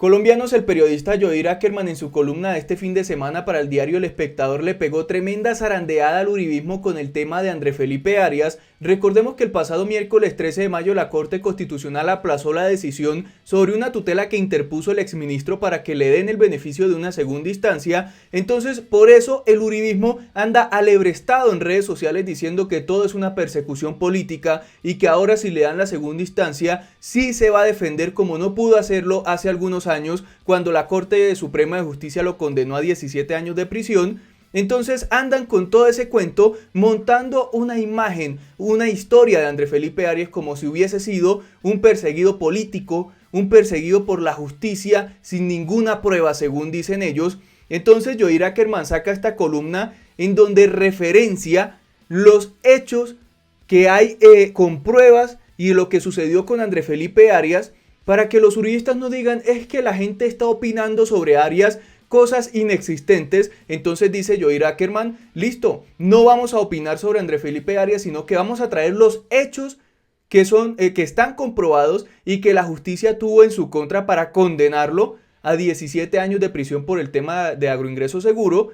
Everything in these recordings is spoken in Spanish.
Colombianos, el periodista Yoir Ackerman en su columna de este fin de semana para el diario El Espectador le pegó tremenda zarandeada al uribismo con el tema de Andrés Felipe Arias. Recordemos que el pasado miércoles 13 de mayo la Corte Constitucional aplazó la decisión sobre una tutela que interpuso el exministro para que le den el beneficio de una segunda instancia. Entonces, por eso el uribismo anda alebrestado en redes sociales diciendo que todo es una persecución política y que ahora si le dan la segunda instancia sí se va a defender como no pudo hacerlo hace algunos años cuando la Corte Suprema de Justicia lo condenó a 17 años de prisión. Entonces andan con todo ese cuento montando una imagen, una historia de Andrés Felipe Arias como si hubiese sido un perseguido político, un perseguido por la justicia sin ninguna prueba, según dicen ellos. Entonces Yoir Ackerman saca esta columna en donde referencia los hechos que hay con pruebas y lo que sucedió con Andrés Felipe Arias, para que los uribistas no digan es que la gente está opinando sobre Arias cosas inexistentes. Entonces dice Yoir Ackerman, listo, no vamos a opinar sobre Andrés Felipe Arias, sino que vamos a traer los hechos que están comprobados y que la justicia tuvo en su contra para condenarlo a 17 años de prisión por el tema de agroingreso seguro.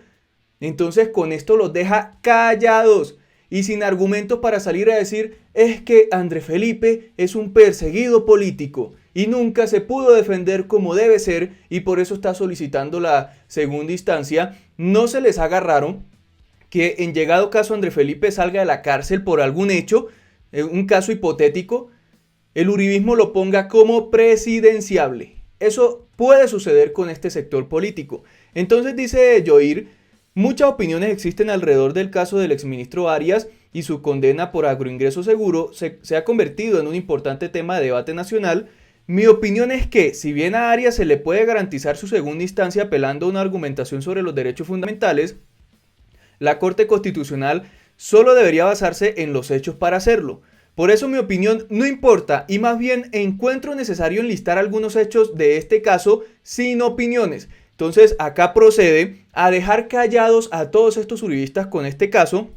Entonces con esto los deja callados y sin argumentos para salir a decir es que Andrés Felipe es un perseguido político y nunca se pudo defender como debe ser y por eso está solicitando la segunda instancia. No se les haga raro que en llegado caso Andrés Felipe salga de la cárcel por algún hecho, un caso hipotético, el uribismo lo ponga como presidenciable. Eso puede suceder con este sector político. Entonces dice Yoir, muchas opiniones existen alrededor del caso del exministro Arias y su condena por agroingreso seguro se ha convertido en un importante tema de debate nacional. Mi opinión es que, si bien a Arias se le puede garantizar su segunda instancia apelando a una argumentación sobre los derechos fundamentales, la Corte Constitucional solo debería basarse en los hechos para hacerlo. Por eso mi opinión no importa y más bien encuentro necesario enlistar algunos hechos de este caso sin opiniones. Entonces acá procede a dejar callados a todos estos uribistas con este caso.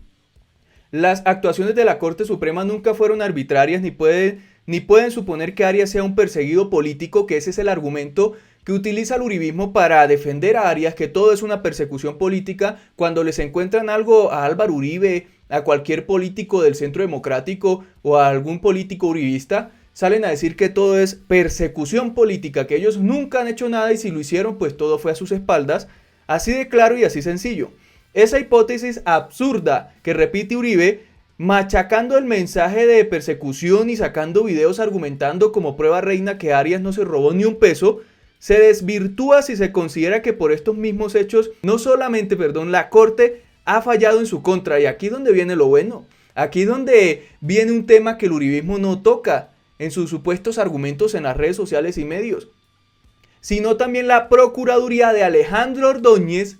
Las actuaciones de la Corte Suprema nunca fueron arbitrarias ni pueden suponer que Arias sea un perseguido político, que ese es el argumento que utiliza el uribismo para defender a Arias, que todo es una persecución política. Cuando les encuentran algo a Álvaro Uribe, a cualquier político del Centro Democrático o a algún político uribista, salen a decir que todo es persecución política, que ellos nunca han hecho nada y si lo hicieron pues todo fue a sus espaldas. Así de claro y así sencillo. Esa hipótesis absurda que repite Uribe, machacando el mensaje de persecución y sacando videos argumentando como prueba reina que Arias no se robó ni un peso, se desvirtúa si se considera que por estos mismos hechos no solamente, la Corte ha fallado en su contra. Y aquí donde viene lo bueno, aquí donde viene un tema que el uribismo no toca en sus supuestos argumentos en las redes sociales y medios, sino también la Procuraduría de Alejandro Ordóñez,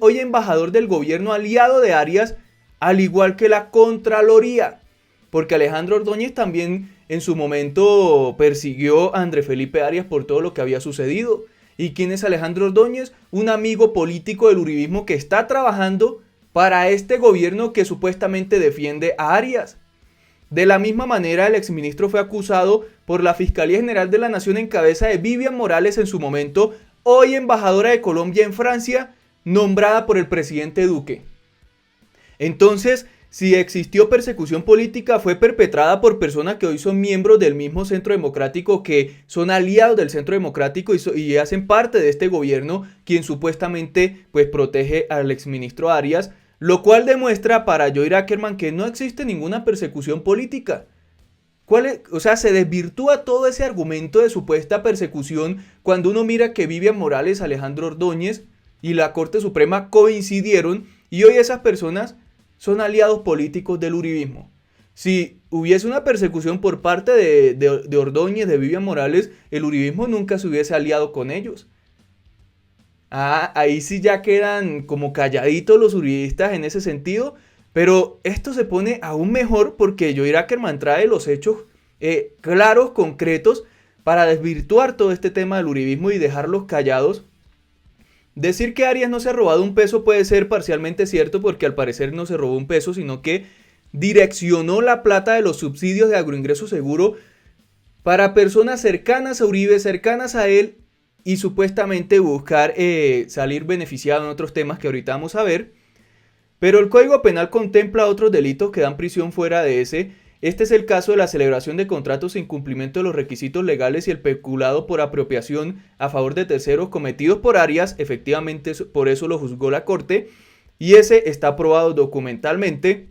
hoy embajador del gobierno aliado de Arias, al igual que la Contraloría, porque Alejandro Ordóñez también en su momento persiguió a Andrés Felipe Arias por todo lo que había sucedido. ¿Y quién es Alejandro Ordóñez? Un amigo político del uribismo que está trabajando para este gobierno que supuestamente defiende a Arias. De la misma manera, el exministro fue acusado por la Fiscalía General de la Nación en cabeza de Vivian Morales en su momento, hoy embajadora de Colombia en Francia, nombrada por el presidente Duque. Entonces, si existió persecución política, fue perpetrada por personas que hoy son miembros del mismo Centro Democrático, que son aliados del Centro Democrático y hacen parte de este gobierno, quien supuestamente pues protege al exministro Arias, lo cual demuestra para Yoir Ackerman que no existe ninguna persecución política. Se desvirtúa todo ese argumento de supuesta persecución cuando uno mira que Vivian Morales, Alejandro Ordóñez y la Corte Suprema coincidieron y hoy esas personas son aliados políticos del uribismo. Si hubiese una persecución por parte de Ordóñez, de Vivian Morales, el uribismo nunca se hubiese aliado con ellos. Ahí sí ya quedan como calladitos los uribistas en ese sentido, pero esto se pone aún mejor porque Yoir Ackerman trae los hechos claros, concretos, para desvirtuar todo este tema del uribismo y dejarlos callados. Decir que Arias no se ha robado un peso puede ser parcialmente cierto porque al parecer no se robó un peso, sino que direccionó la plata de los subsidios de agroingreso seguro para personas cercanas a Uribe, cercanas a él, y supuestamente buscar salir beneficiado en otros temas que ahorita vamos a ver. Pero el Código Penal contempla otros delitos que dan prisión fuera de ese. Este es el caso de la celebración de contratos sin cumplimiento de los requisitos legales y el peculado por apropiación a favor de terceros cometidos por Arias. Efectivamente, por eso lo juzgó la Corte. Y ese está aprobado documentalmente.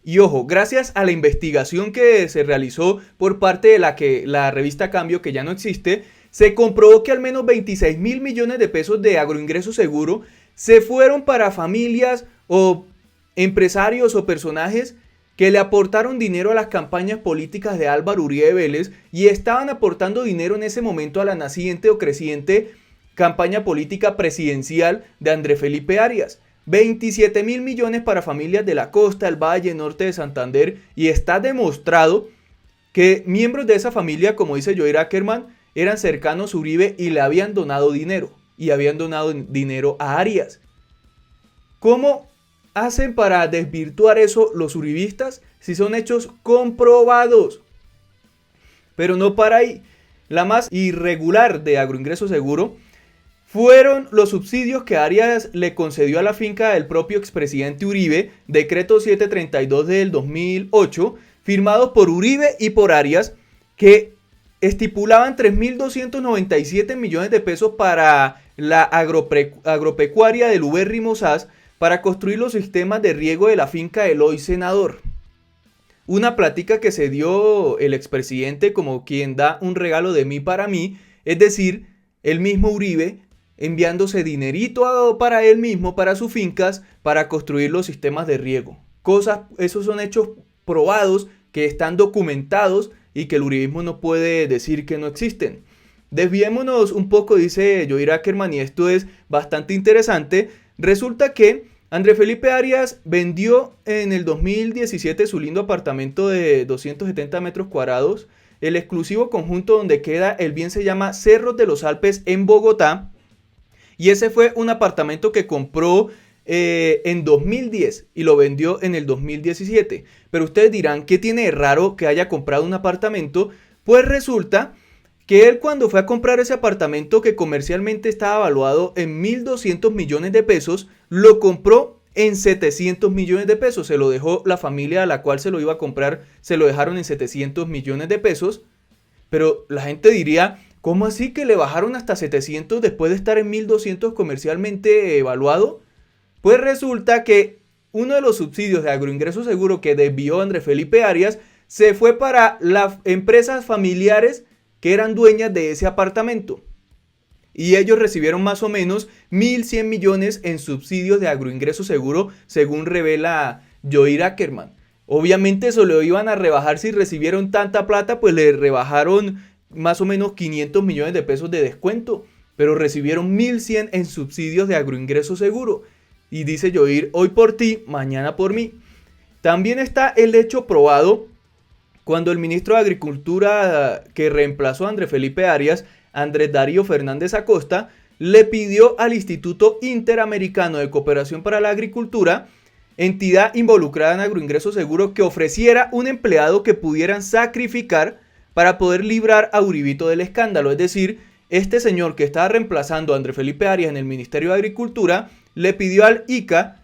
Y ojo, gracias a la investigación que se realizó por parte de la revista Cambio, que ya no existe, se comprobó que al menos 26.000 millones de pesos de agroingreso seguro se fueron para familias o empresarios o personajes que le aportaron dinero a las campañas políticas de Álvaro Uribe Vélez y estaban aportando dinero en ese momento a la naciente o creciente campaña política presidencial de Andrés Felipe Arias. 27.000 millones para familias de la costa, el valle, norte de Santander, y está demostrado que miembros de esa familia, como dice Joel Ackerman, eran cercanos a Uribe y le habían donado dinero, y habían donado dinero a Arias. ¿Cómo hacen para desvirtuar eso los uribistas si son hechos comprobados? Pero no para ahí. La más irregular de agroingreso seguro fueron los subsidios que Arias le concedió a la finca del propio expresidente Uribe, decreto 732 del 2008, firmados por Uribe y por Arias, que estipulaban 3.297 millones de pesos para la agropecuaria del ubérrimo SAS para construir los sistemas de riego de la finca del hoy senador. Una plática que se dio el expresidente como quien da un regalo de mí para mí, es decir, el mismo Uribe enviándose dinerito para él mismo, para sus fincas, para construir los sistemas de riego. Esos son hechos probados que están documentados y que el uribismo no puede decir que no existen. Desviémonos un poco, dice Joel Ackerman, y esto es bastante interesante. Resulta que Andrés Felipe Arias vendió en el 2017 su lindo apartamento de 270 metros cuadrados. El exclusivo conjunto donde queda el bien se llama Cerros de los Alpes en Bogotá. Y ese fue un apartamento que compró en 2010 y lo vendió en el 2017. Pero ustedes dirán, ¿qué tiene de raro que haya comprado un apartamento? Pues resulta que él, cuando fue a comprar ese apartamento que comercialmente estaba valuado en 1.200 millones de pesos, lo compró en 700 millones de pesos. Se lo dejó la familia a la cual se lo iba a comprar, se lo dejaron en 700 millones de pesos. Pero la gente diría, ¿cómo así que le bajaron hasta 700 después de estar en 1.200 comercialmente evaluado? Pues resulta que uno de los subsidios de agroingreso seguro que desvió Andrés Felipe Arias se fue para las empresas familiares que eran dueñas de ese apartamento. Y ellos recibieron más o menos 1.100 millones en subsidios de agroingreso seguro, según revela Joel Ackerman. Obviamente eso lo iban a rebajar si recibieron tanta plata, pues le rebajaron más o menos 500 millones de pesos de descuento, pero recibieron 1.100 en subsidios de agroingreso seguro. Y dice Joel, hoy por ti, mañana por mí. También está el hecho probado cuando el ministro de Agricultura que reemplazó a Andrés Felipe Arias, Andrés Darío Fernández Acosta, le pidió al Instituto Interamericano de Cooperación para la Agricultura, entidad involucrada en agroingreso seguro, que ofreciera un empleado que pudieran sacrificar para poder librar a Uribito del escándalo. Es decir, este señor que estaba reemplazando a Andrés Felipe Arias en el Ministerio de Agricultura le pidió al ICA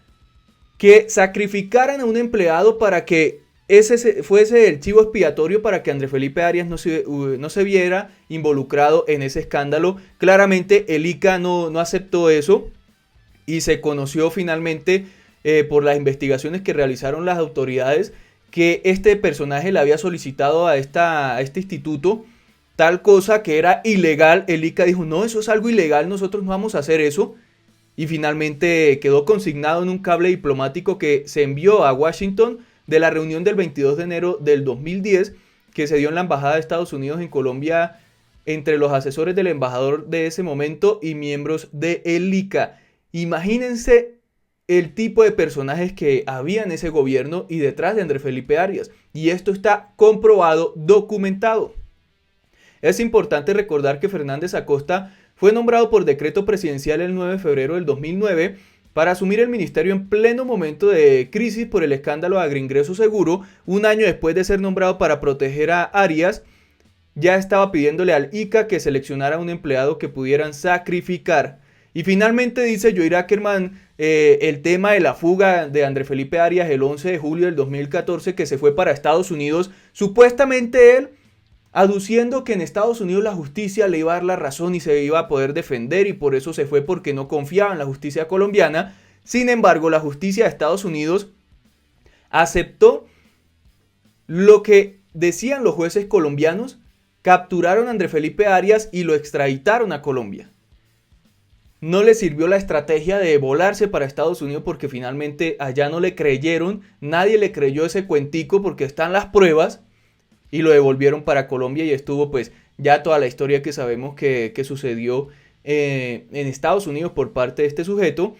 que sacrificaran a un empleado para que ese fuese el chivo expiatorio para que Andrés Felipe Arias no se viera involucrado en ese escándalo. Claramente el ICA no aceptó eso y se conoció finalmente por las investigaciones que realizaron las autoridades que este personaje le había solicitado a este instituto tal cosa que era ilegal. El ICA dijo, no, eso es algo ilegal, nosotros no vamos a hacer eso. Y finalmente quedó consignado en un cable diplomático que se envió a Washington de la reunión del 22 de enero del 2010 que se dio en la Embajada de Estados Unidos en Colombia entre los asesores del embajador de ese momento y miembros de el ICA. Imagínense el tipo de personajes que había en ese gobierno y detrás de Andrés Felipe Arias. Y esto está comprobado, documentado. Es importante recordar que Fernández Acosta fue nombrado por decreto presidencial el 9 de febrero del 2009 para asumir el ministerio en pleno momento de crisis por el escándalo de agroingreso seguro, un año después de ser nombrado para proteger a Arias ya estaba pidiéndole al ICA que seleccionara a un empleado que pudieran sacrificar. Y finalmente dice Joel Ackerman el tema de la fuga de André Felipe Arias el 11 de julio del 2014, que se fue para Estados Unidos, supuestamente él aduciendo que en Estados Unidos la justicia le iba a dar la razón y se iba a poder defender, y por eso se fue, porque no confiaba en la justicia colombiana. Sin embargo, la justicia de Estados Unidos aceptó lo que decían los jueces colombianos, capturaron a André Felipe Arias y lo extraditaron a Colombia. No le sirvió la estrategia de volarse para Estados Unidos porque finalmente allá no le creyeron, nadie le creyó ese cuentico porque están las pruebas, y lo devolvieron para Colombia, y estuvo pues ya toda la historia que sabemos que sucedió en Estados Unidos por parte de este sujeto.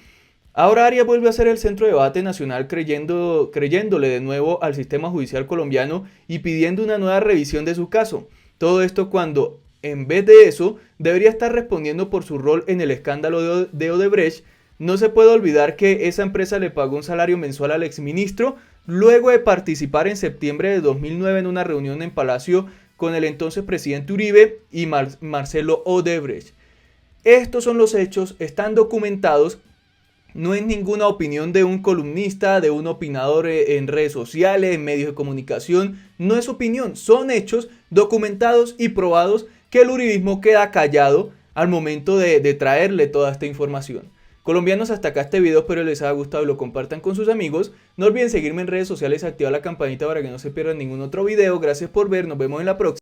Ahora Arias vuelve a ser el centro de debate nacional creyéndole de nuevo al sistema judicial colombiano y pidiendo una nueva revisión de su caso. Todo esto cuando en vez de eso debería estar respondiendo por su rol en el escándalo de Odebrecht. No se puede olvidar que esa empresa le pagó un salario mensual al exministro luego de participar en septiembre de 2009 en una reunión en Palacio con el entonces presidente Uribe y Marcelo Odebrecht. Estos son los hechos, están documentados. No es ninguna opinión de un columnista, de un opinador en redes sociales, en medios de comunicación. No es opinión, son hechos documentados y probados que el uribismo queda callado al momento de traerle toda esta información. Colombianos, hasta acá este video, espero les haya gustado y lo compartan con sus amigos. No olviden seguirme en redes sociales y activar la campanita para que no se pierdan ningún otro video. Gracias por ver, nos vemos en la próxima.